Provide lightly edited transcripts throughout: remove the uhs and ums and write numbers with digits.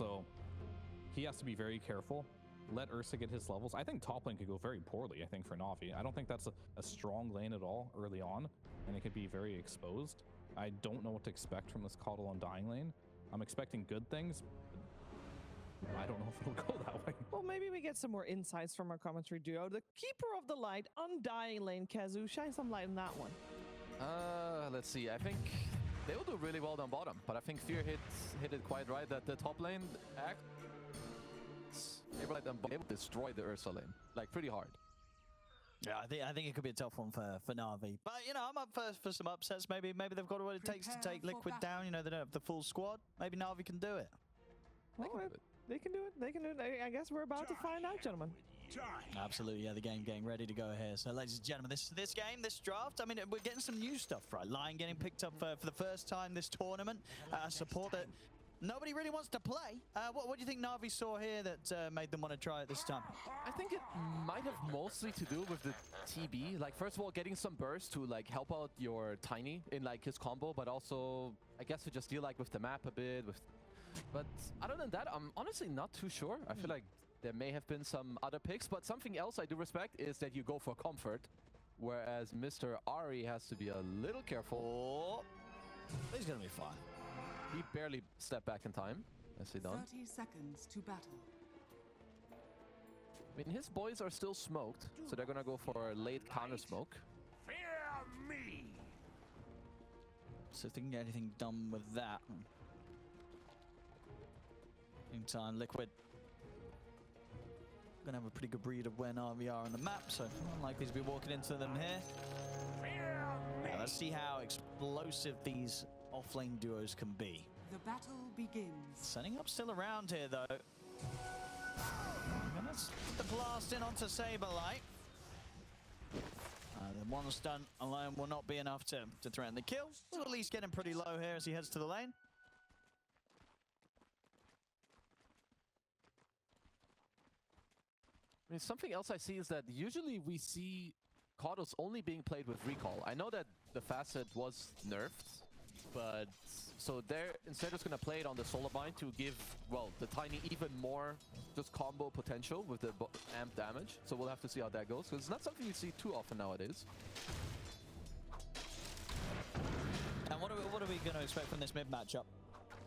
So he has to be very careful. Let Ursa get his levels. I think top lane could go very poorly, I think, for Navi. I don't think that's a strong lane at all early on, and it could be very exposed. I don't know what to expect from this Coddle Undying lane. I'm expecting good things. I don't know if it'll go that way. Well, maybe we get some more insights from our commentary duo. The Keeper of the Light, Undying lane, Kazu. Shine some light on that one. Let's see. I think they will do really well down bottom, but I think Fear hit it quite right that the top lane act. They were able to destroy the Ursa lane, like pretty hard. Yeah, I think it could be a tough one for Na'Vi. But, you know, I'm up for some upsets. Maybe they've got what it takes to take Liquid down. You know, they don't have the full squad. Maybe Na'Vi can do it. They can do it. They can do it. I guess we're about to find out, gentlemen. Absolutely, yeah, the game getting ready to go here. So, ladies and gentlemen, this game, this draft, I mean, we're getting some new stuff, right? Lion getting picked up for the first time this tournament. Support that nobody really wants to play. What do you think Na'Vi saw here that made them want to try it this time? I think it might have mostly to do with the TB. Like, first of all, getting some burst to like help out your Tiny in like his combo, but also, I guess, to just deal like with the map a bit. But other than that, I'm honestly not too sure. I feel like there may have been some other picks, but something else I do respect is that you go for comfort, whereas Mr. Ari has to be a little careful. He's gonna be fine. He barely stepped back in time. Nicely done. 30 seconds to battle. I mean, his boys are still smoked, so they're gonna go for a late counter smoke. Fear me! So if they can get anything done with that. Meantime, Liquid gonna have a pretty good read of where Na'Vi are on the map, so unlikely to be walking into them here. Yeah, let's see how explosive these off-lane duos can be. The battle begins. Setting up still around here, though. And let's put the blast in onto Saberlight. The one stun alone will not be enough to threaten the kill. We'll at least get him pretty low here as he heads to the lane. I mean, something else I see is that usually we see Coddles only being played with recall. I know that the facet was nerfed, but so they're instead just going to play it on the Solar Bind to give, well, the Tiny even more just combo potential with the amp damage. So we'll have to see how that goes, because it's not something you see too often nowadays. And what are we going to expect from this mid matchup?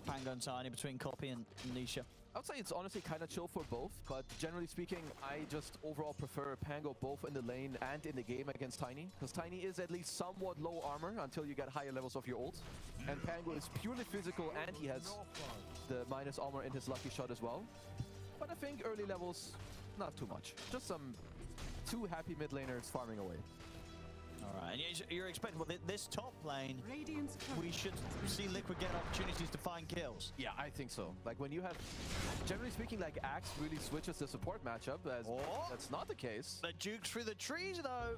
Pango and Tiny between Copy and Nisha. I would say it's honestly kind of chill for both, but generally speaking, I just overall prefer Pango both in the lane and in the game against Tiny, because Tiny is at least somewhat low armor until you get higher levels of your ult, and Pango is purely physical and he has the minus armor in his lucky shot as well. But I think early levels, not too much. Just some two happy mid laners farming away. All right, and you're expecting, well, this top lane, Radiant's we should see Liquid get opportunities to find kills. Yeah, I think so. Like, when you have, generally speaking, like, Axe really switches the support matchup, as that's not the case. The Duke's through the trees, though.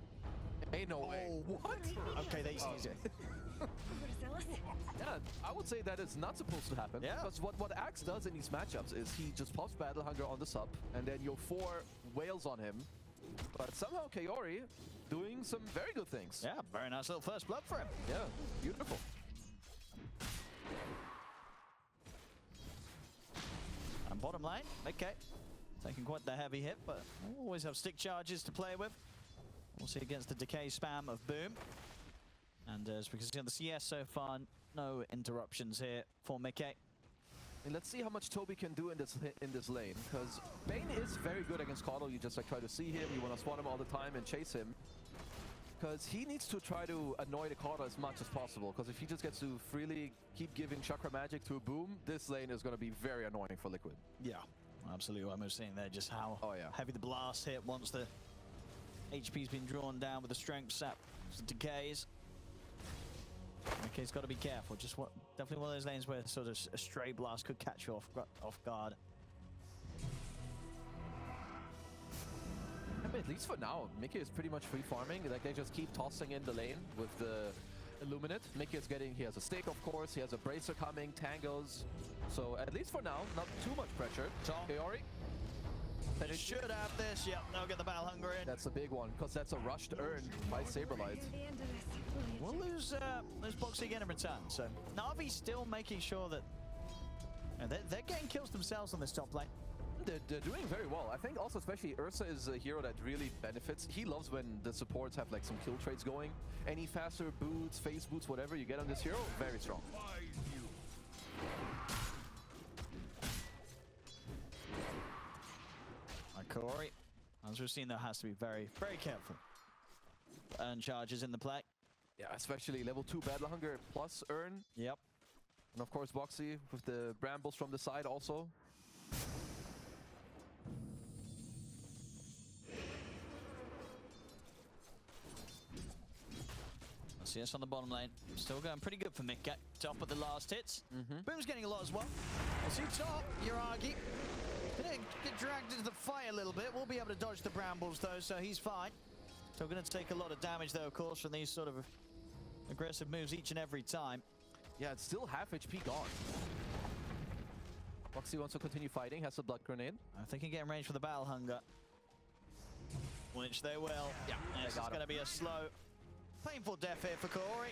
Ain't no way. What? Okay, they see it. Yeah, I would say that is not supposed to happen. Yeah. Because what Axe does in these matchups is he just pops Battle Hunger on the sub, and then you're 4 whales on him. But somehow Kaori doing some very good things. Yeah, very nice little first blood for him. Yeah, beautiful. And bottom lane, okay. Taking quite the heavy hit, but always have stick charges to play with. We'll see against the decay spam of Boom. And as we can see on the CS so far, no interruptions here for Mickey. And let's see how much Toby can do in this lane, because Bane is very good against Coddle. You just like try to see him, you want to spawn him all the time and chase him, because he needs to try to annoy the Coddle as much as possible, because if he just gets to freely keep giving Chakra Magic to Boom, this lane is going to be very annoying for Liquid. Yeah, absolutely. I'm seeing there just how heavy the blast hit once the HP's been drawn down with the strength sap decays. Okay, he's got to be careful. Just definitely one of those lanes where sort of a stray blast could catch you off guard. I mean, at least for now, Mickey is pretty much free farming. Like, they just keep tossing in the lane with the Illuminate. Mickey is getting, he has a stake, of course. He has a Bracer coming, Tangos. So at least for now, not too much pressure. Kaori. They should have this. Yep, they'll get the Battle Hunger in. That's a big one, because that's a rushed earn by Saberlight. We'll lose Boxy again in return. So Navi's still making sure that And they're getting kills themselves on this top lane. They're doing very well. I think also especially Ursa is a hero that really benefits. He loves when the supports have like some kill trades going. Any faster boots, phase boots, whatever you get on this hero, very strong. Corey, as we've seen, though, has to be very, very careful. Earn charges in the play. Yeah, especially level 2 Battle Hunger plus earn. Yep. And of course Boxy with the brambles from the side also. CS on the bottom lane. Still going pretty good for Mika. Top of the last hits. Boom's getting a lot as well. We'll see top, Uragi. Gonna get dragged into the fight a little bit. We'll be able to dodge the brambles though, so he's fine. Still gonna take a lot of damage though, of course, from these sort of aggressive moves each and every time. Yeah, it's still half HP gone. Boxy wants to continue fighting, has a blood grenade. I think he can get in range for the Battle Hunger. Which they will. Yeah, this is gonna be a slow, painful death here for Corey.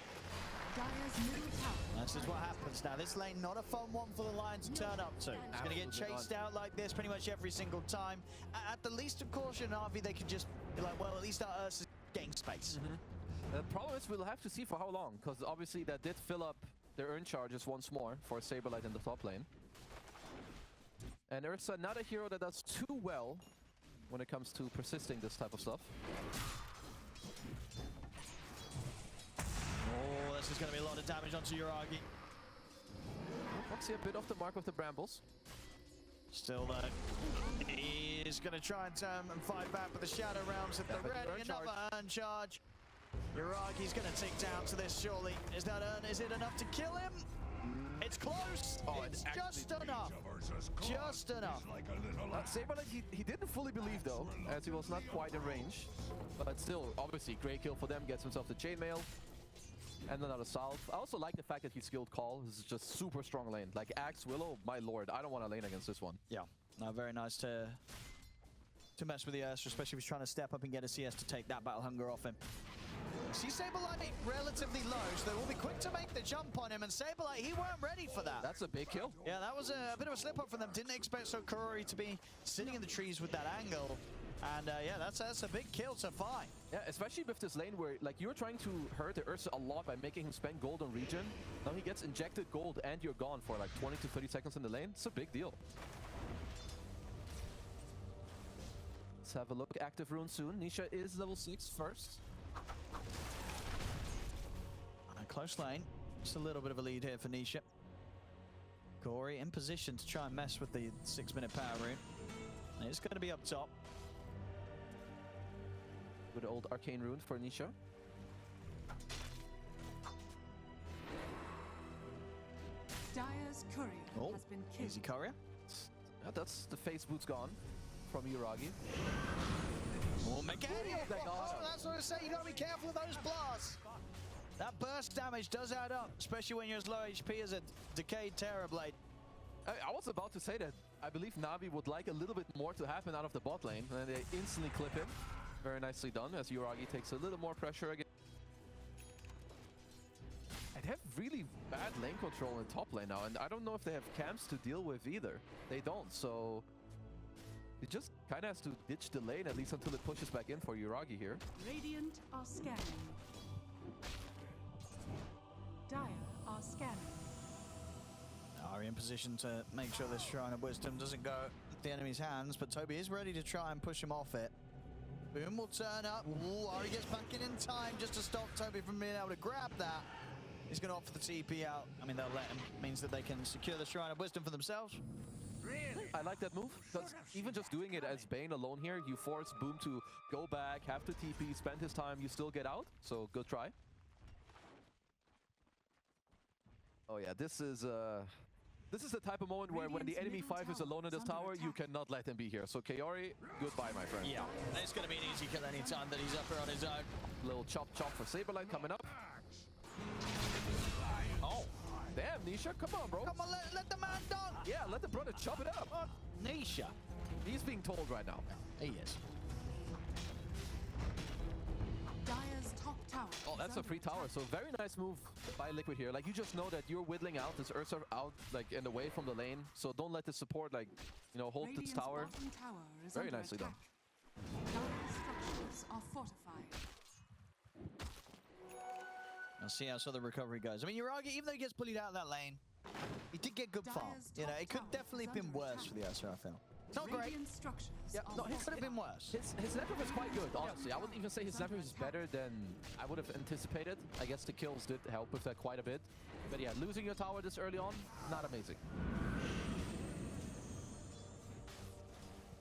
Dire's middle tower. This is what happens now. This lane, not a fun one for the Lion to turn up to. He's going to get chased out like this pretty much every single time. At the least of caution, Navi, they can just be like, well, at least our Ursa's getting space. The problem is we'll have to see for how long, because obviously that did fill up their earn charges once more for Saberlight in the top lane. And Ursa, not a hero that does too well when it comes to persisting this type of stuff. Oh, this is going to be a lot of damage onto Uragi. Boxy a bit off the mark with the brambles. Still though, he's going to try and turn and fight back, but the Shadow Realms at the ready. Another earn charge. Uragi's going to tick down to this, surely. Is that earn? Is it enough to kill him? It's close. Oh, it's just enough. Just enough. Saberlight, he didn't fully believe though, as he was not quite in range. But still, obviously, great kill for them. Gets himself the chainmail. And another salve. I also like the fact that he skilled Call. This is just super strong lane. Like Axe, Willow, my lord. I don't want to lane against this one. Yeah. No, very nice to mess with the Ursa, especially if he's trying to step up and get a CS to take that Battle Hunger off him. See Saberlight relatively low, so they will be quick to make the jump on him, and Saberlight, he weren't ready for that. That's a big kill. Yeah, that was a bit of a slip-up for them. Didn't expect Sokorori to be sitting in the trees with that angle. And yeah, that's a big kill to find. Yeah, especially with this lane where like you're trying to hurt the Ursa a lot by making him spend gold on regen. Now he gets injected gold and you're gone for like 20 to 30 seconds in the lane. It's a big deal. Let's have a look. Active rune soon. Nisha is level 6 first. Close lane. Just a little bit of a lead here for Nisha. Corey in position to try and mess with the 6-minute power rune. And it's going to be up top. Good old arcane rune for Nisha. Dire's courier has been killed. Easy courier. That's the face boots gone from Uragi. Oh, Meganiel! Oh, that's what I say. You got to be careful of those blasts. That burst damage does add up, especially when you're as low HP as a decayed Terrorblade. I was about to say that I believe Navi would like a little bit more to happen out of the bot lane, and they instantly clip him. Very nicely done, as Uragi takes a little more pressure again. And they have really bad lane control in top lane now, and I don't know if they have camps to deal with either. They don't, so it just kind of has to ditch the lane, at least until it pushes back in for Uragi here. Radiant are scanning. Dire are scanning. Are in position to make sure this Shrine of Wisdom doesn't go the enemy's hands, but Toby is ready to try and push him off it. Boom will turn up. Ooh, Ari gets back in time just to stop Toby from being able to grab that. He's going to opt for the TP out. I mean, they'll let him. Means that they can secure the Shrine of Wisdom for themselves. Really? I like that move, because even just doing it as Bane alone here, you force Boom to go back, have to TP, spend his time, you still get out. So good try. Oh yeah, this is the type of moment where when the enemy 5 is alone in this tower, you cannot let him be here. So Kaori, goodbye, my friend. Yeah, it's going to be an easy kill anytime that he's up here on his own. Little chop for Saberlight coming up. Oh, damn, Nisha, come on, bro. Come on, let the man dunk. Yeah, let the brother chop it up. Nisha. He's being told right now. He is. Dire's top tower. Oh, that's a free tower. So very nice move by Liquid here. Like, you just know that you're whittling out this Ursa out, like, and away from the lane. So don't let the support, like, you know, hold this tower. Very nicely done. Dire structures are fortified. I'll see how the recovery goes. I mean, Uragi, even though he gets bullied out of that lane, he did get good farm. You know, it could definitely have been worse for the Ursa, I feel. It's not great. Yeah, no, It could have been worse. His network is quite good, honestly. I wouldn't even say his network is better than I would have anticipated. I guess the kills did help with that quite a bit. But yeah, losing your tower this early on, not amazing.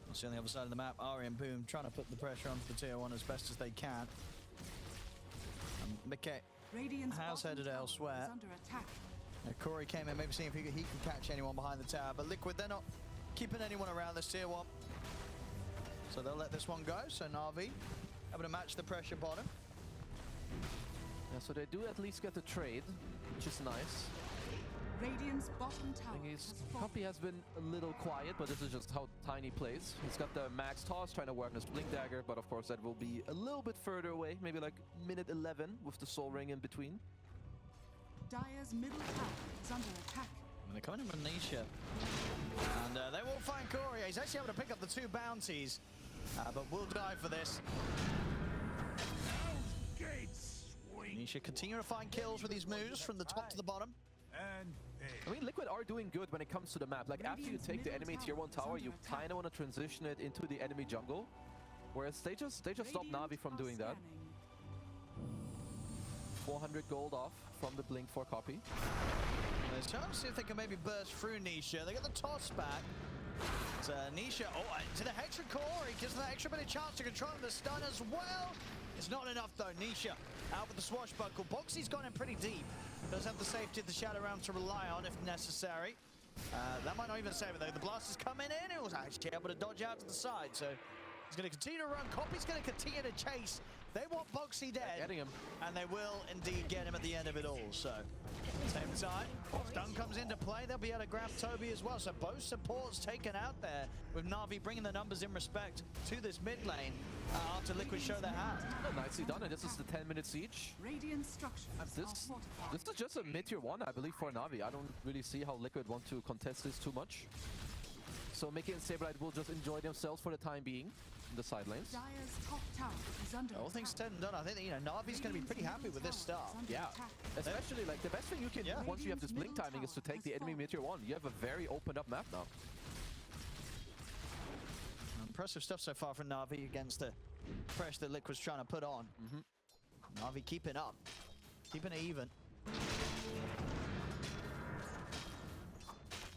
We'll see on the other side of the map, Ari and Boom trying to put the pressure onto the tier 1 as best as they can. Mickey has headed elsewhere. Corey came in, maybe seeing if he can catch anyone behind the tower, but Liquid, they're not keeping anyone around this tier 1. So they'll let this one go. So NAVI able to match the pressure bottom. Yeah, so they do at least get the trade, which is nice. Radiant's bottom tower. Copy has been a little quiet, but this is just how Tiny plays. He's got the max toss, trying to work on his Blink Dagger, but of course that will be a little bit further away, maybe like minute 11 with the Soul Ring in between. Dire's middle tower is under attack. And they're coming in with Nisha. And they will find Corey. He's actually able to pick up the 2 bounties, but will die for this. Nisha continuing to find kills with these moves from the top to the bottom. I mean, Liquid are doing good when it comes to the map. Like, after you take the enemy tier 1 tower, you kind of want to transition it into the enemy jungle. Whereas they just stop Navi from doing that. 400 gold off from the Blink for Copy. There's a chance to see if they can maybe burst through Nisha. They get the toss back. It's Nisha, to the Hextron core. He gives them that extra bit of chance to control the stun as well. It's not enough though. Nisha out with the swashbuckle. Boxy's gone in pretty deep. Does have the safety of the Shadow Realm to rely on if necessary. That might not even save it though. The blast is coming in. It was actually able to dodge out to the side. So he's going to continue to run. Copy's going to continue to chase. They want Boxy dead. Getting him. And they will indeed get him at the end of it all. So same time, stun comes into play. They'll be able to grab Toby as well. So both supports taken out there with Na'Vi bringing the numbers in respect to this mid lane after Liquid show their hand. Oh, nicely done. And this is the 10-minute siege. Radiant structures This is just a mid-tier 1, I believe, for Na'Vi. I don't really see how Liquid want to contest this too much. So Mickey and Saberlight will just enjoy themselves for the time being in the side lanes. Dire's top tower is under all things said and done, I think Na'Vi's going to be pretty happy with this start. Yeah, especially like the best thing you can do once you have this blink timing is to take the enemy mid-tier 1. You have a very opened up map now. Impressive stuff so far from Na'Vi against the pressure that Liquid's trying to put on. Na'Vi keeping up, keeping it even.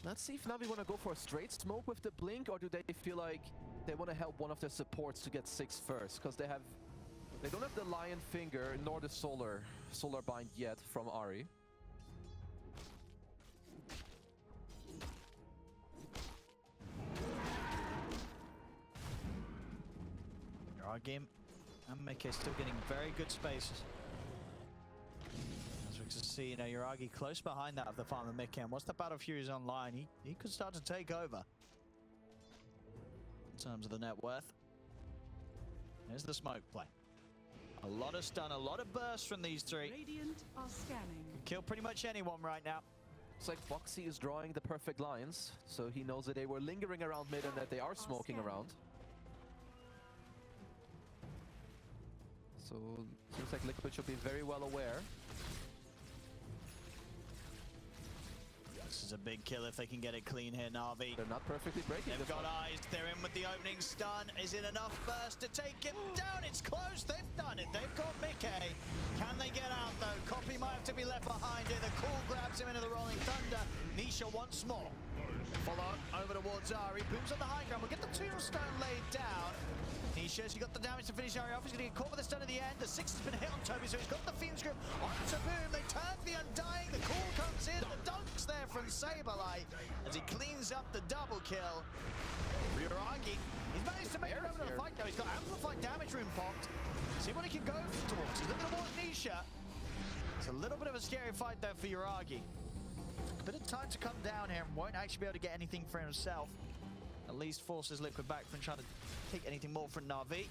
Let's see if Na'Vi want to go for a straight smoke with the blink, or do they feel like they want to help one of their supports to get 6 first? Because they don't have the Lion Finger nor the Solar Bind yet from Ari. Our game and Mickey still getting very good spaces. As we can see, Uragi close behind that of the farm of Mickey. And once the Battle Fury is online, he could start to take over in terms of the net worth. Here's the smoke play. A lot of stun, a lot of bursts from these 3. Radiant are scanning. Can kill pretty much anyone right now. It's like Boxy is drawing the perfect lines, so he knows that they were lingering around mid and that they are smoking around. So seems like Liquid should be very well aware. This is a big kill if they can get it clean here, Na'Vi. They're not perfectly breaking. They've got eyes. They're in with the opening stun. Is it enough burst to take him down? It's close. They've done it. They've got Mickey. Can they get out though? Copy might have to be left behind here. The call grabs him into the Rolling Thunder. Nisha once more. Follow over towards Ari. Boom's on the high ground. We'll get the tombstone laid down. Nisha, she got the damage to finish Ari off. He's going to get caught with the stun at the end. The 6 has been hit on Toby, so he's got the Fiend's Grip onto Boom. They turn the Undying. The call comes in. The dunk's there from Saberlight as he cleans up the double kill. Uragi, he's managed to make it over to the fight though. He's got amplified damage room popped. See what he can go towards. He's looking towards Nisha. It's a little bit of a scary fight though for Uragi. A bit of time to come down here and won't actually be able to get anything for himself. at least forces Liquid back from trying to take anything more from Na'Vi.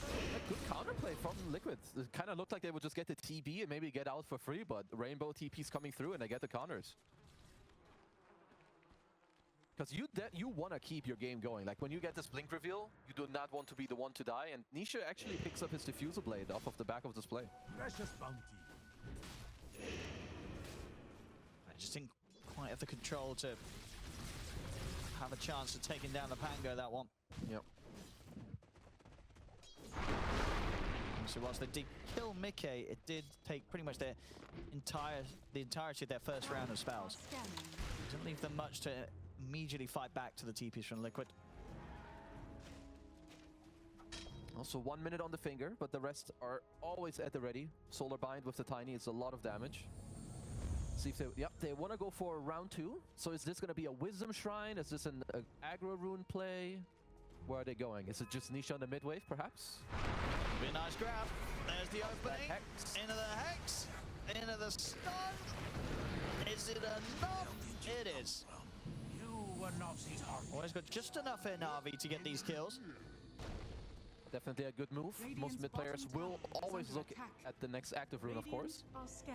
A good counterplay from Liquid. It kind of looked like they would just get the TB and maybe get out for free, but Rainbow TP's coming through and they get the counters. Because you want to keep your game going. Like when you get this blink reveal, you do not want to be the one to die, and Nisha actually picks up his diffuser blade off of the back of display. Precious bounty. I just didn't quite have the control to have a chance of taking down the Pango, that one. Yep. So whilst they did kill Mickey, it did take pretty much the entirety of their first round of spells. Didn't leave them much to immediately fight back to the TPs from Liquid. Also 1 minute on the finger, but the rest are always at the ready. Solar Bind with the Tiny is a lot of damage. See if they, yep, they want to go for round 2. So is this going to be a Wisdom Shrine? Is this an aggro rune play? Where are they going? Is it just Nisha on the mid wave, perhaps? Be a nice grab. There's the opening. Into the Hex. Into the stun. Is it enough? It is. You were not his heart. Always got just enough in Navi to get these kills. Definitely a good move. Most mid players will always look at the next active rune, of course.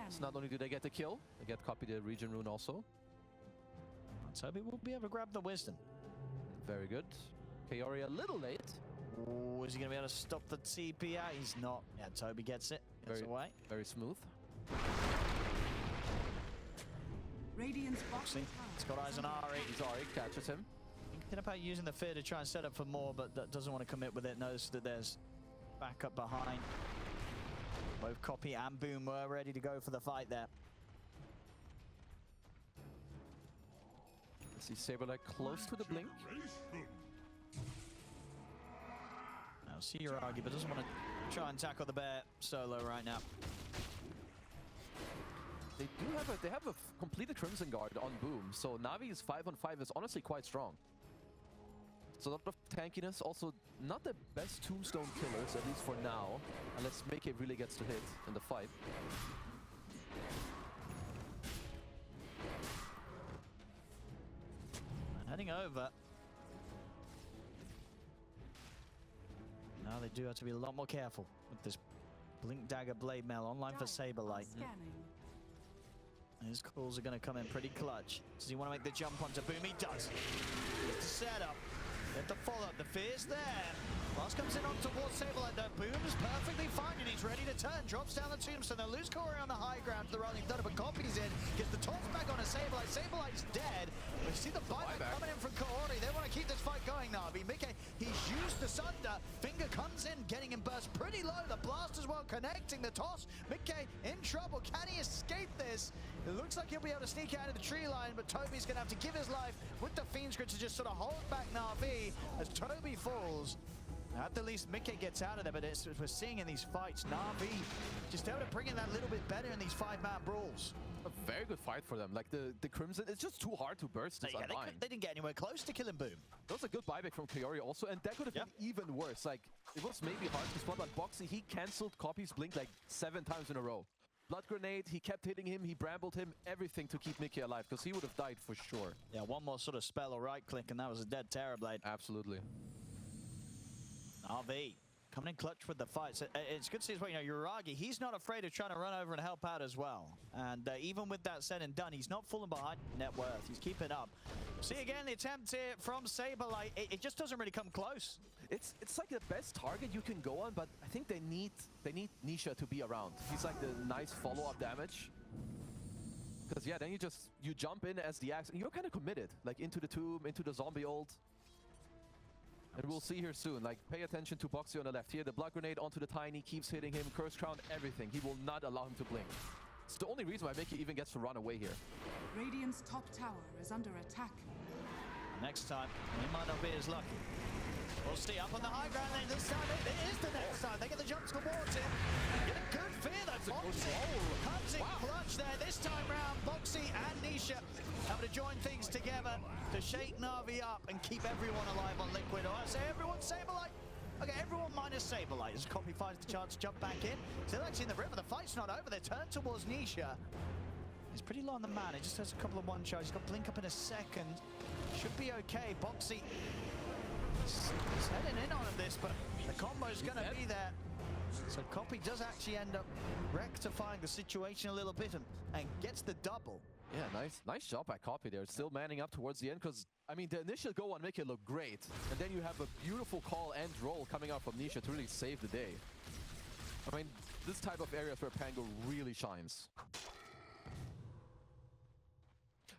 So not only do they get the kill, they get copy the region rune also. Toby will be able to grab the Wisdom. Very good. Kaori a little late. Ooh, is he going to be able to stop the TP out? He's not. Yeah, Toby gets it. Gets away. Very smooth. Radiant's See, he's got eyes on Ari. Ari catches him. Thinking about using the fear to try and set up for more, but that doesn't want to commit with it. Knows that there's backup behind. Both Copy and Boom were ready to go for the fight there. I see Saberlight close to the blink. Now Ursa, but doesn't want to try and tackle the bear solo right now. They have a completed Crimson Guard on Boom, so Navi's 5-on-5 is honestly quite strong. So a lot of tankiness, also not the best tombstone killers, at least for now, unless Mickey really gets to hit in the fight. Heading over. Now they do have to be a lot more careful with this Blink Dagger Blade Mail online for Saberlight. His calls are going to come in pretty clutch. Does he want to make the jump onto Boom? He does. Here's the setup. They have to follow up. The fear's there. Last comes in on towards Saberlight though. Boom is perfectly fine and he's ready to turn. Drops down the tombstone. They'll lose Corey on the high ground to the Rolling Thunder, but Copy's in. Gets the toss back on a Saberlight. Saberlight's dead. We see the buyback coming in from Kaori. They want to keep this fight going now. Mickey, he's used the Sunder. Finger comes in, getting him burst pretty low. The blast as well, connecting the toss. Mickey in trouble. Can he escape this? It looks like he'll be able to sneak out of the tree line, but Toby's going to have to give his life with the Fiend's Grid to just sort of hold back Na'Vi as Toby falls. At the least, Mickey gets out of there, but as we're seeing in these fights, Na'Vi just able to bring in that little bit better in these 5-man brawls. A very good fight for them. Like the Crimson, it's just too hard to burst this online. They didn't get anywhere close to killing Boom. That was a good buyback from Kaori also, and that could have been even worse. Like, it was maybe hard to spot, but Boxy, he cancelled Copy's blink like 7 times in a row. Blood Grenade, he kept hitting him, he brambled him, everything to keep Mickey alive, because he would have died for sure. Yeah, one more sort of spell or right-click, and that was a dead Terrorblade. Absolutely. RV coming in clutch with the fight. So it's good to see as well, you know, Uragi, he's not afraid of trying to run over and help out as well. And even with that said and done, he's not falling behind net worth. He's keeping up. See again the attempt here from Saberlight. It just doesn't really come close. It's like the best target you can go on, but I think they need Nisha to be around. He's like the nice follow-up damage. Because yeah, then you jump in as the axe, and you're kind of committed, like into the tomb, into the zombie ult. And we'll see here soon, like, pay attention to Boxy on the left here. The Blood Grenade onto the Tiny, keeps hitting him, Curse Crown, everything. He will not allow him to blink. It's the only reason why Mickey even gets to run away here. Radiant's top tower is under attack. Next time, he might not be as lucky. We'll see up on the high ground then. This time, it is the next time. They get the jump towards him. Get a good fear though. Boxy comes in clutch there. This time round, Boxy and Nisha having to join things together to shake Na'Vi up and keep everyone alive on Liquid. I say everyone Saberlight. Okay, everyone minus Saberlight as Copy finds the chance to jump back in. Still actually in the river. The fight's not over. They turn towards Nisha. He's pretty low on the man. He just has a couple of one-shots. He's got Blink up in a second. Should be okay. Boxy this, but the combo's going to be there. So Copy does actually end up rectifying the situation a little bit and gets the double. Yeah, nice job by Copy there. Still manning up towards the end, because, I mean, the initial go on make it look great. And then you have a beautiful call and roll coming out from Nisha to really save the day. I mean, this type of areas where Pango really shines.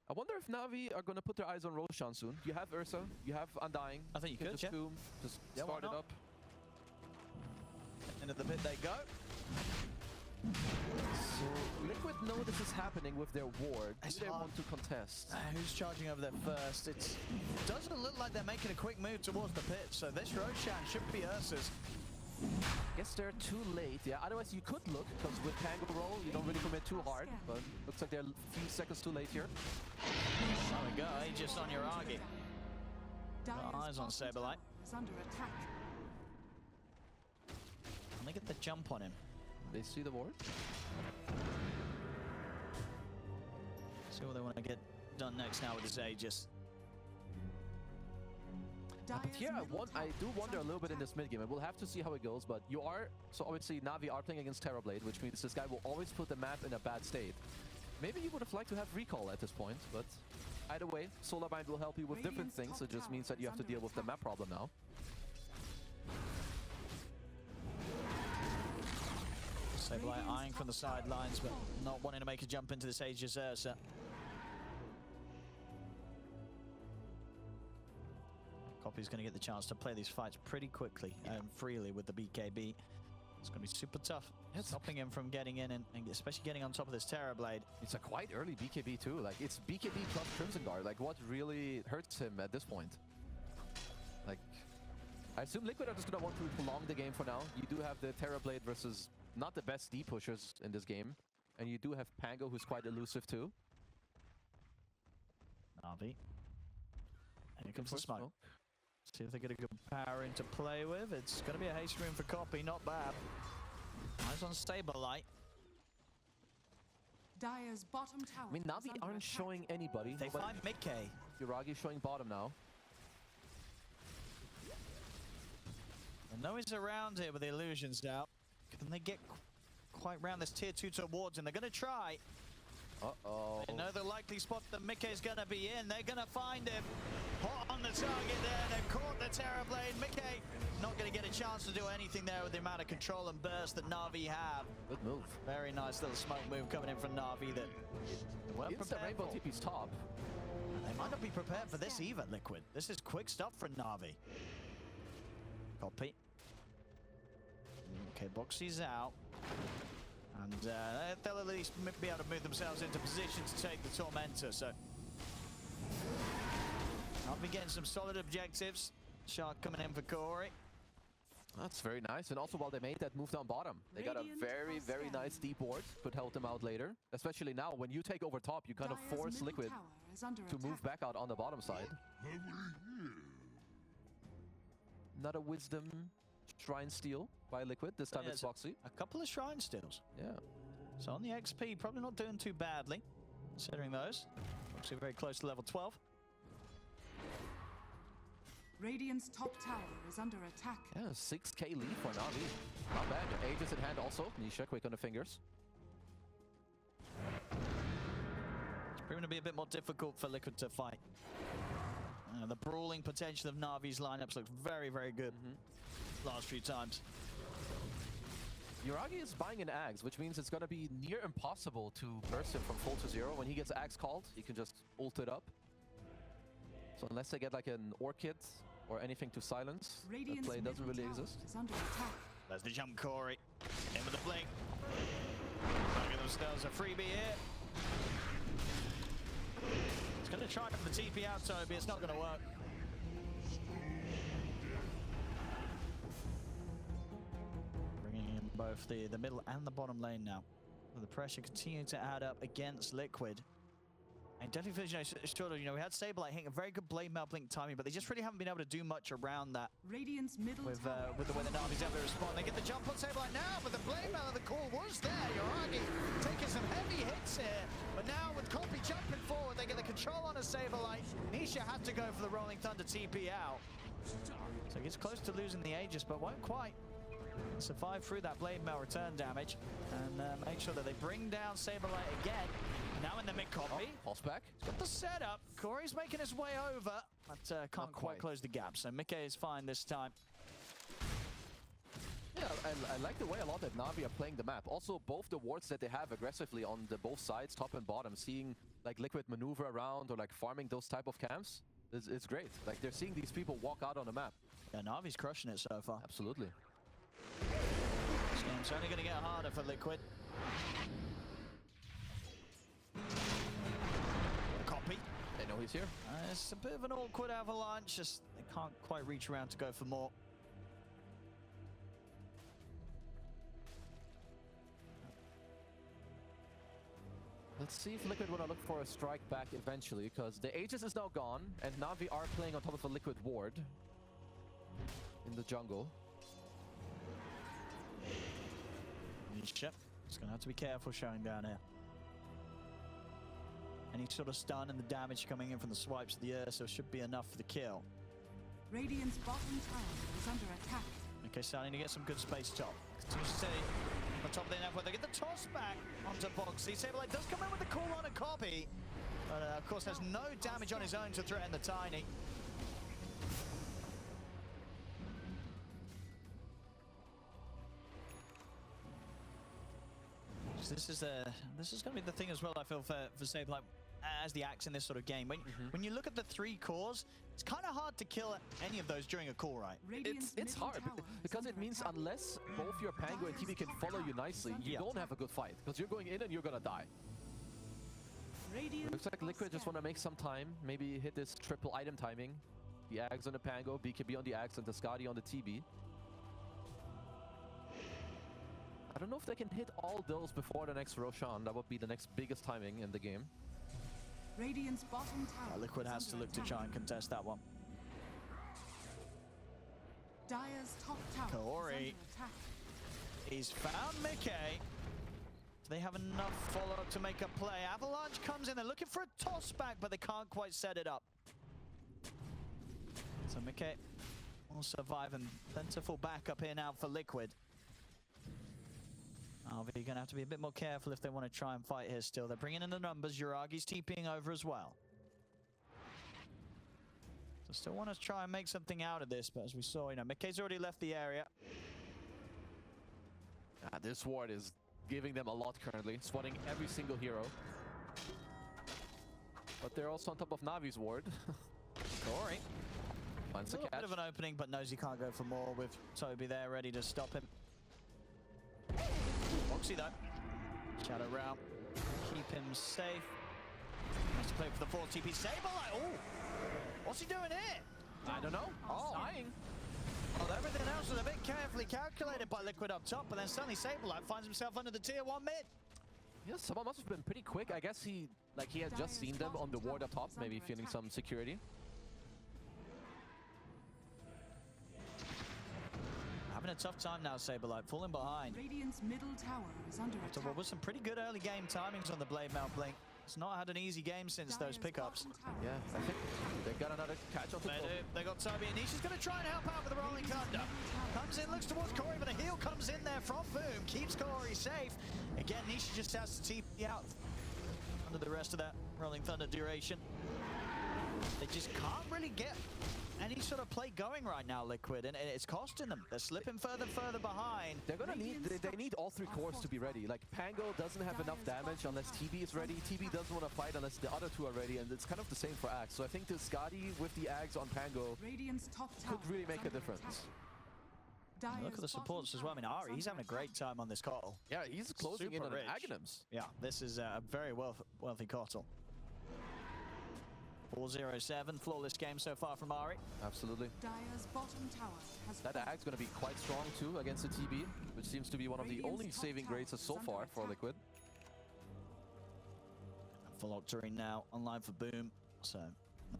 I wonder if Navi are going to put their eyes on Roshan soon. You have Ursa, you have Undying. I think you could, just boom, just start it up. Into the pit they go. So Liquid know this is happening with their ward. Do they want to contest? Who's charging over there first? It doesn't look like they're making a quick move towards the pit, so this Roshan should be Ursa's. Guess they're too late. Yeah, otherwise you could look, because with Pango roll, you don't really commit too hard. But looks like they're a few seconds too late here. There we go, Aegis on Uragi. Eyes on Saberlight. Is under attack. Can they get the jump on him? They see the ward. See what they want to get done next now with this Aegis. But here I do wonder a little bit in this mid game, and we'll have to see how it goes. But you are, so obviously Navi are playing against Terrorblade, which means this guy will always put the map in a bad state. Maybe you would have liked to have recall at this point, but either way, Solar Bind will help you with different things. It just means that you have to deal with the map problem now. Saberlight eyeing from the sidelines, but not wanting to make a jump into this Aegis Ursa. Copy's going to get the chance to play these fights pretty quickly and freely with the BKB. It's going to be super tough. Stopping him from getting in and especially getting on top of this Terrorblade. It's a quite early BKB too. Like, it's BKB plus Crimson Guard. Like, what really hurts him at this point? Like, I assume Liquid are just going to want to prolong the game for now. You do have the Terrorblade versus not the best D pushers in this game. And you do have Pango, who's quite elusive too. Navi. Here comes the smoke. See if they get a good power in to play with. It's going to be a haste room for Copy, not bad. Eyes on Saberlight. Dire's bottom tower. I mean, Navi aren't showing anybody. They find mid-K. Uragi showing bottom now. And no one's around here with the illusions now. Can they get quite round this tier 2 towards him? They're going to try. Uh-oh. They know the likely spot that Mickey is going to be in. They're going to find him. Hot on the target there. They've caught the Terrorblade. Mickey not going to get a chance to do anything there with the amount of control and burst that Na'Vi have. Good move. Very nice little smoke move coming in from Na'Vi that weren't prepared Rainbow for. TP's top. They might not be prepared for this either, Liquid. This is quick stuff for Na'Vi. Copy. Okay, Boxy's out. And they'll at least be able to move themselves into position to take the Tormentor, so... I'll be getting some solid objectives. Shark coming in for Corey. That's very nice, and also while they made that move down bottom, they got a very, very nice deep ward. Could help them out later. Especially now, when you take over top, you kind of force Liquid to move back out on the bottom side. Not a Wisdom Shrine Steal by Liquid, this time it's Foxy. A couple of Shrine Steals. Yeah. So on the XP, probably not doing too badly, considering those. Foxy very close to level 12. Radiant's top tower is under attack. Yeah, 6k lead for Navi. Not bad. Aegis in hand also. Nisha quick on the fingers. It's proving to be a bit more difficult for Liquid to fight. The brawling potential of Navi's lineups looks very, very good last few times. Uragi is buying an Axe, which means it's going to be near impossible to burst him from full to zero. When he gets Axe called, he can just ult it up. So unless they get like an Orchid or anything to silence, the play doesn't really exist. There's the jump, Corey. In with the blink. Target themselves a freebie here. It's going to try for the TP out, Toby. It's not going to work. Bringing in both the middle and the bottom lane now. The pressure continuing to add up against Liquid. And definitely feels, we had Saberlight hitting a very good blade mail blink timing, but they just really haven't been able to do much around that. Radiant's middle with the way the Na'Vi's able to respond. They get the jump on Saberlight now, but the blade mail of the call was there. Uragi taking some heavy hits here, but now with Copy jumping forward, they get the control on a Saberlight. Nisha had to go for the Rolling Thunder TP out. lost its arc. So he gets close to losing the Aegis, but won't quite survive through that blade mail return damage. And make sure that they bring down Saberlight again. Now in the mid copy. Pulse back. He's got the setup. Corey's making his way over, but can't quite close the gap. So Mickey is fine this time. Yeah, I like the way a lot that Navi are playing the map. Also, both the wards that they have aggressively on the both sides, top and bottom, seeing like Liquid maneuver around or like farming those type of camps, it's great. Like they're seeing these people walk out on the map. Yeah, Navi's crushing it so far. Absolutely. This game's only going to get harder for Liquid. Copy. They know he's here. It's a bit of an awkward avalanche, just they can't quite reach around to go for more. Let's see if Liquid want to look for a strike back eventually, because the Aegis is now gone, and Navi are playing on top of a Liquid ward in the jungle. Nisha, just going to have to be careful showing down here. Any sort of stun and the damage coming in from the swipes of the Ursa should be enough for the kill. Radiant's bottom tower is under attack. Okay, starting to get some good space top. Continues to stay on top of the network. They get the toss back onto Boxy. Saberlight does come in with the call on a copy. But of course has no damage on his own to threaten the Tiny. So this is going to be the thing as well, I feel, for Saberlight as the axe in this sort of game. When you look at the 3 cores, it's kind of hard to kill any of those during a call, right? It's hard because it means unless both your Pango and TB can follow you nicely, you don't have a good fight because you're going in and you're gonna die. Looks like Liquid just want to make some time, maybe hit this triple item timing. The Ags on the Pango, BKB on the Axe, and the Skadi on the TB. I don't know if they can hit all those before the next Roshan. That would be the next biggest timing in the game. Radiant's bottom tower. Liquid has to look to try and contest that one. Dire's top tower Corey. is under attack. He's found Mickey. They have enough follow-up to make a play. Avalanche comes in. They're looking for a toss back, but they can't quite set it up. So Mickey will survive, and plentiful backup here now for Liquid. You're going to have to be a bit more careful if they want to try and fight here still. They're bringing in the numbers. Uragi's TPing over as well. So still want to try and make something out of this, but as we saw, Mickey's already left the area. This ward is giving them a lot currently, swatting every single hero. But they're also on top of Navi's ward. Corey finds a a little catch. bit of an opening, but knows he can't go for more with Toby there ready to stop him. Foxy though, shadow round, keep him safe. Nice to play for the 4 TP. Saberlight, oh! What's he doing here? I don't know. Dying. Well, everything else was a bit carefully calculated by Liquid up top, but then suddenly Saberlight finds himself under the tier 1 mid. Yeah, someone must have been pretty quick. I guess he had just seen them on the ward up top, maybe feeling some security. Having a tough time now, Saberlight, falling behind. Radiant's middle tower is under After attack. what was some pretty good early game timings on the Blade Mail Blink. It's not had an easy game since those pickups. Yeah, I think they got another catch on the top. They got Toby, and Nisha's going to try and help out with the Rolling Thunder. Comes in, looks towards Corey, but a heal comes in there from Boom. Keeps Corey safe. Again, Nisha just has to TP out under the rest of that Rolling Thunder duration. They just can't really get any sort of play going right now, Liquid, and it's costing them. They're slipping further and further behind. They're gonna they need all 3 cores to be ready. Like Pango doesn't have enough damage unless TB is ready. TB doesn't want to fight unless the other 2 are ready, and it's kind of the same for Axe. So I think the Skadi with the Axe on Pango could really make a difference. Look at the supports as well. I mean, Ari, he's having a great time on this Kotl. Yeah, he's closing in on rich. Aghanims. Yeah, this is a very wealthy Kotl. 4-0-7, flawless game so far from Ari. Absolutely. Dire's bottom tower has That Axe going to be quite strong too against the TB, which seems to be one of the only saving graces so far for Liquid. Full Octarine now online for Boom. So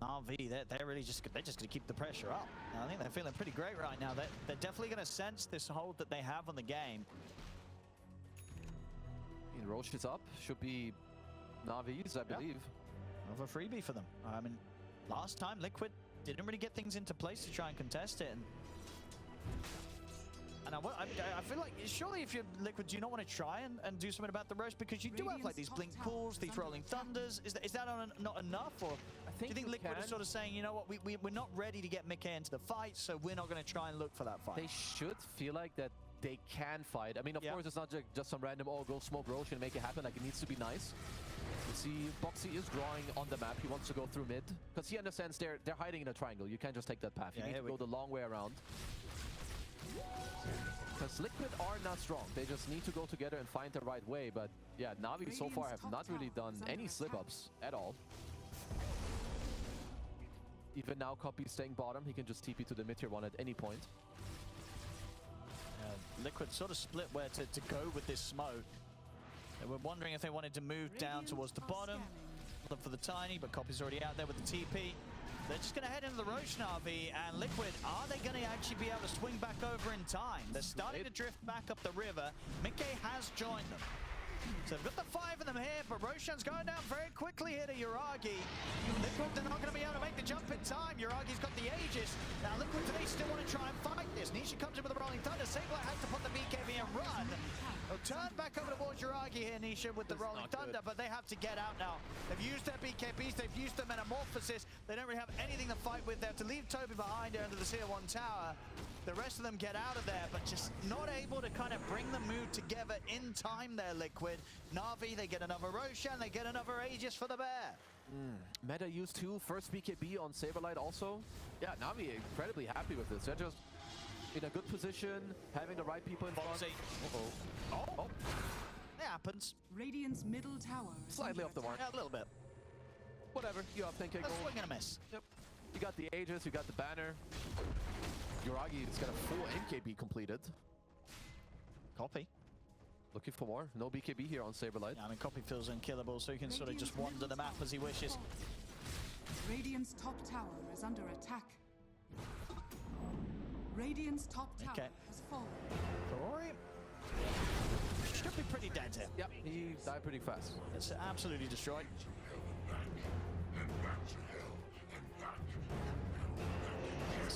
RV, they're really just going to keep the pressure up. And I think they're feeling pretty great right now. They're definitely going to sense this hold that they have on the game. Roche is up, should be Navi's, I believe. Of a freebie for them. I mean, last time Liquid didn't really get things into place to try and contest it. And I feel like, surely if you're Liquid, do you not want to try and do something about the Rosh? Because you do have like these Blink Pools, these Rolling Thunders. Is that not enough? Or do you think Liquid is sort of saying, you know what, we're not ready to get Mickey into the fight, so we're not going to try and look for that fight? They should feel like that they can fight. I mean, of course, it's not just some random, oh, go smoke Rosh and make it happen. Like, it needs to be nice. You see, Boxy is drawing on the map. He wants to go through mid because he understands they're hiding in a triangle. You can't just take that path. You need to go the long way around. Because Liquid are not strong. They just need to go together and find the right way. But yeah, Navi so far have not really done any slip-ups at all. Even now, Copy staying bottom. He can just TP to the mid-tier one at any point. Liquid sort of split where to go with this smoke. They were wondering if they wanted to move down towards the bottom. Look for the Tiny, but Copy's already out there with the TP. They're just going to head into the Rosh Navi, and Liquid, are they going to actually be able to swing back over in time? They're starting to drift back up the river. Mickey has joined them. So they've got the 5 of them here, but Roshan's going down very quickly here to Uragi. Liquid, they're not going to be able to make the jump in time. Uragi's got the Aegis. Now Liquid, they still want to try and fight this. Nisha comes in with a Rolling Thunder. Sableye has to put the BKB and run. They'll turn back over towards Uragi here, Nisha, with the Rolling Thunder, but they have to get out now. They've used their BKBs, they've used their Metamorphosis. They don't really have anything to fight with. They have to leave Toby behind here under the Tier 1 tower. The rest of them get out of there, but just not able to kind of bring the move together in time there, Liquid. Navi, they get another Roshan, they get another Aegis for the bear. Meta used too. First BKB on Saberlight also. Yeah, Navi incredibly happy with this. They're just in a good position, having the right people in front. Oh. It happens. Radiant's middle tower Slightly off the mark. Yeah, a little bit. Whatever, you have 10k gold. A swing and a miss. Yep. You got the Aegis, you got the banner. Uragi's got a full MKB completed. Copy. Looking for more. No BKB here on Saberlight. Yeah, I mean, Copy feels unkillable, so he can sort of just wander the map as he wishes. Radiant's top tower is under attack. Radiant's top tower has fallen. Corey should be pretty dead here. Yep, he died pretty fast. It's absolutely destroyed.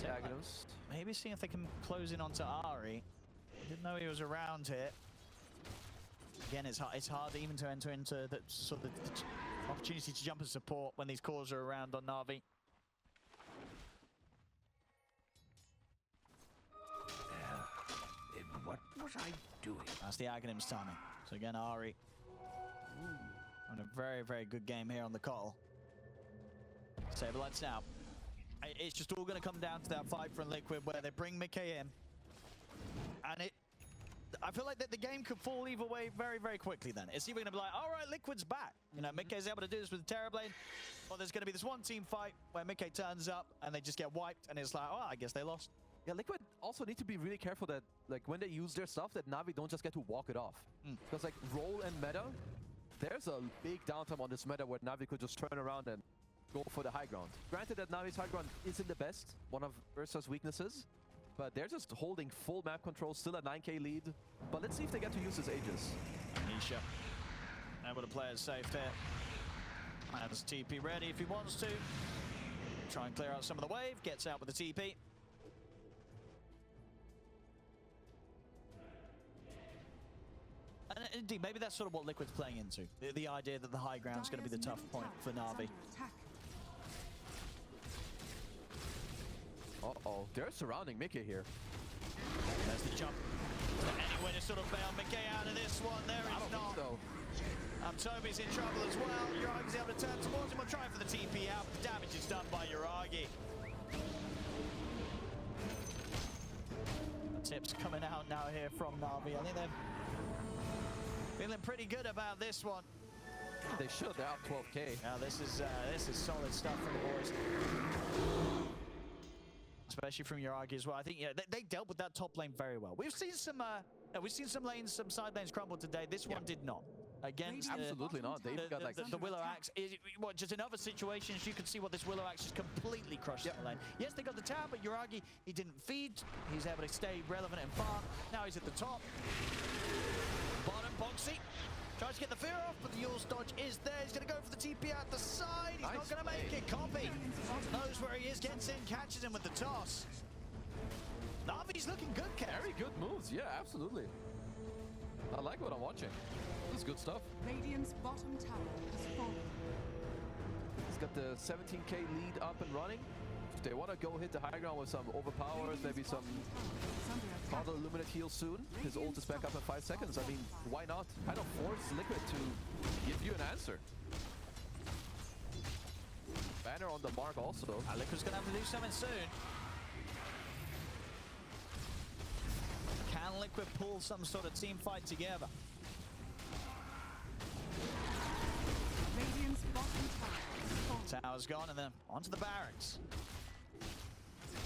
Aghanim's. Maybe see if they can close in onto Ari. Didn't know he was around here. Again, it's hard even to enter into the sort of the opportunity to jump and support when these cores are around on Navi. What was I doing? That's the Aghanim's timing. So again, Ari on a very, very good game here on the call. Saberlights now. It's just all going to come down to that fight from Liquid where they bring Mickey in. And I feel like that the game could fall either way very, very quickly then. It's either going to be like, all right, Liquid's back. You know, Mickey's able to do this with the Terrorblade. Or there's going to be this one team fight where Mickey turns up and they just get wiped. And it's like, oh, I guess they lost. Yeah, Liquid also need to be really careful that, like, when they use their stuff, that Navi don't just get to walk it off. Because, like, roll and meta, there's a big downtime on this meta where Navi could just turn around and go for the high ground. Granted that Navi's high ground isn't the best, one of Ursa's weaknesses, but they're just holding full map control, still a 9k lead. But let's see if they get to use his Aegis. Nisha able to play it safe there. Has TP ready if he wants to. Try and clear out some of the wave, gets out with the TP. And indeed, maybe that's sort of what Liquid's playing into. The idea that the high ground is going to be the tough point for Navi. Uh-oh, they're surrounding Mickey here. There's the jump. Is there any way to sort of bail Mickey out of this one? There is not. Toby's in trouble as well. Uragi's able to turn towards him. We'll try for the TP out. The damage is done by Uragi. The tips coming out now here from Navi. I think they're feeling pretty good about this one. They should. They're out 12k. Now this is solid stuff from the boys. Especially from Uragi as well. I think they dealt with that top lane very well. We've seen some lanes, some side lanes crumble today. This one did not. Against absolutely not. They got like the Willow Axe. Just in other situations, you can see what this Willow Axe just completely crushed the lane. Yes, they got the tower, but Uragi, he didn't feed. He's able to stay relevant and farm. Now he's at the top. Bottom, Boxy. Tries to get the fear off, but the Yule's dodge is there. He's going to go for the TP out the side. He's not going to make it. Copy knows where he is, gets in, catches him with the toss. Navi's looking good, Kev. Very good moves. Yeah, absolutely. I like what I'm watching. This is good stuff. Radiant's bottom tower has fallen. He's got the 17k lead up and running. If they want to go hit the high ground with some overpowers, maybe some Father Illuminate heal soon. His ult is back up in 5 seconds. I mean, why not? Kind of force Liquid to give you an answer. Banner on the mark also. Liquid's going to have to do something soon. Can Liquid pull some sort of team fight together? Radiant's bottom tower has fallen. Tower's gone, and then onto the barracks.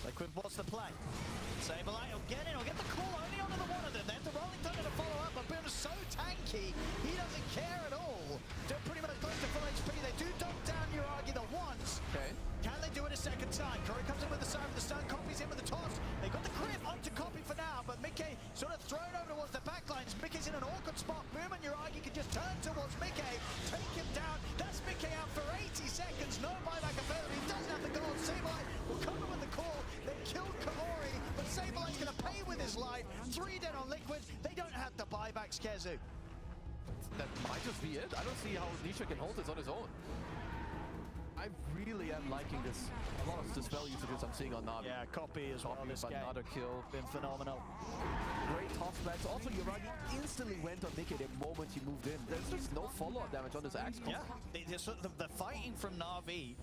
Liquid, what's the play? Saberlight will get in, he'll get the call only onto the one of them. Then the Rolling Thunder to follow up, but Boom's so tanky, he doesn't care at all. They're pretty much close to full HP. They do dunk down Uragi the once. Okay. Can they do it a second time? Curry comes in with the side with the stun, Copy's in with the toss. They got the grip onto Copy for now, but Mickey sort of thrown over towards the backlines. Mickey's in an awkward spot. Boom and Uragi can just turn towards Mickey, take him down. That's Mickey out for 80 seconds. No buyback available. He doesn't have the gold. Saberlight will come in with the call. They killed Kamori, but Saberlight's going to pay with his life. 3 dead on Liquid. They don't have the buybacks, Kezu. That might just be it. I don't see how Nisha can hold this on his own. I really am liking this. A lot of the spell usages I'm seeing on Navi. Yeah, Copy as well. This game. Another kill. Been phenomenal. Great toss backs. Also, Uragi instantly went on Nicky the moment he moved in. There's just no follow-up damage on this axe. Yeah, the fighting from Na'Vi,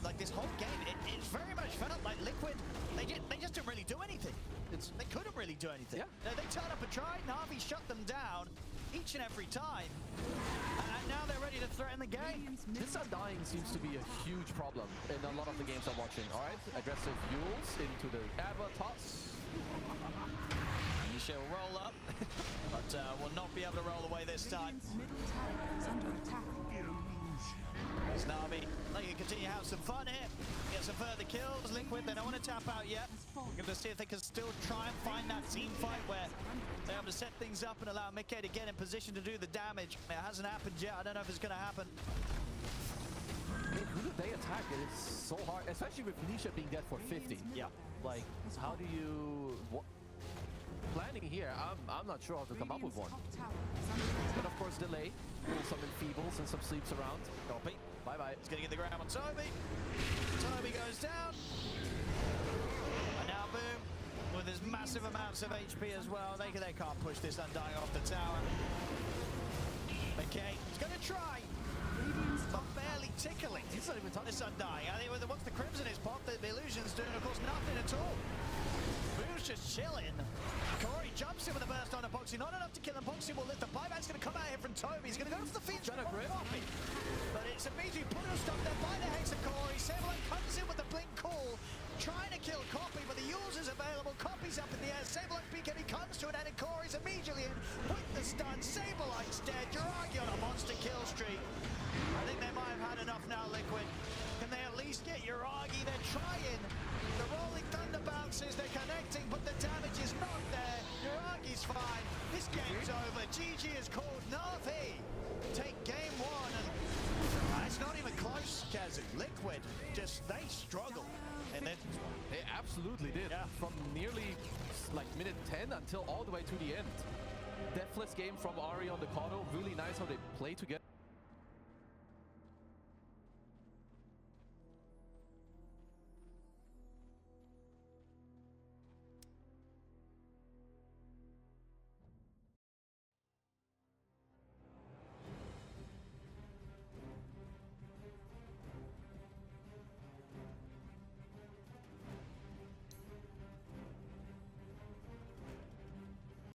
like this whole game, it's very much felt like Liquid, they just didn't really do anything. They couldn't really do anything. Yeah. They turned up and tried, Na'Vi shut them down each and every time. And now they're ready to threaten the game. This undying seems to be a huge problem in a lot of the games I'm watching. All right, aggressive Yules into the Ava toss. Nisha will roll up, but will not be able to roll away this time. Radiant's middle tower is under attack. As Navi, they can continue to have some fun here. Get some further kills. Liquid, they don't want to tap out yet. Give them to see if they can still try and find that team fight where they're able to set things up and allow Mickey to get in position to do the damage. It hasn't happened yet. I don't know if it's going to happen. I mean, who do they attack? It is so hard, especially with Nisha being dead for 50. Yeah. Like, how do you... Planning here, I'm not sure how to come up with one. But of course, delay. Pull some enfeebles and some sleeps around. Copy. Bye-bye. He's going to get the grab on Toby. Toby goes down. And now Boom, with his massive amounts of HP as well, they can't push this Undying off the tower. Okay, he's going to try. But barely tickling. He's not even touching this Undying. I think once the Crimson is popped, the illusion's doing, of course, nothing at all. Boom's just chilling. Corey jumps in with a burst on a Boxy. Not enough to kill him. Boxy will lift the buyback's going to come out here from Toby. He's going to go for the feet. Trying to grip. But it's a BG Puddle stuff there by the Hex of Corey. Saberlight comes in with the blink call. Trying to kill Copy, but the Yules is available. Copy's up in the air. Saberlight BKB comes to it, and Corey's immediately in with the stun. Saberlight's dead. Uragi on a monster kill streak. I think they might have had enough now, Liquid. Can they at least get Uragi? They're trying. The Rolling Thunder bounces, they're connecting, but the damage is not there. Uragi's fine. This game's over. GG is called. Na'Vi take game 1. And it's not even close, Kazu. Liquid, they struggle. And then They absolutely did. Yeah. From nearly like minute 10 until all the way to the end. Deathless game from Ari on the Kato. Really nice how they play together.